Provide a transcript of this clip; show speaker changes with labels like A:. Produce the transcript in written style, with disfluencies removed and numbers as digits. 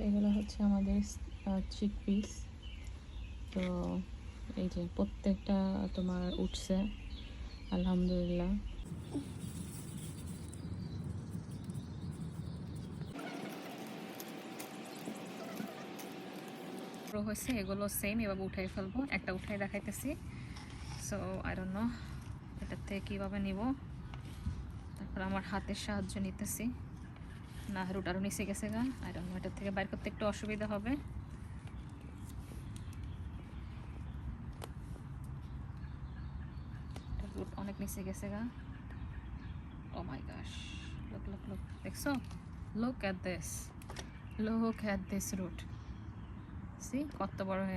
A: এগুলো হচ্ছে আমাদের চিকপিস। তো এই যে প্রত্যেকটা তোমার উঠছে আলহামদুলিল্লাহ। হয়েছে এগুলো সেম, এভাবে উঠাই ফেলবো। একটা উঠাই দেখাইতেছি। সো আই ডোন্ট নো এটার থেকে কীভাবে নিব। তারপর আমার হাতের সাহায্য নিতেছি। না রুট আরও নিচে গেছে গা, আই ডোন্ট নো, এটার থেকে বাইর করতে একটু অসুবিধা হবে। রুট অনেক নিচে গেছে গা। Oh my gosh, look look look, দেখছো? Look at this, look at this root, see কত বড় হয়ে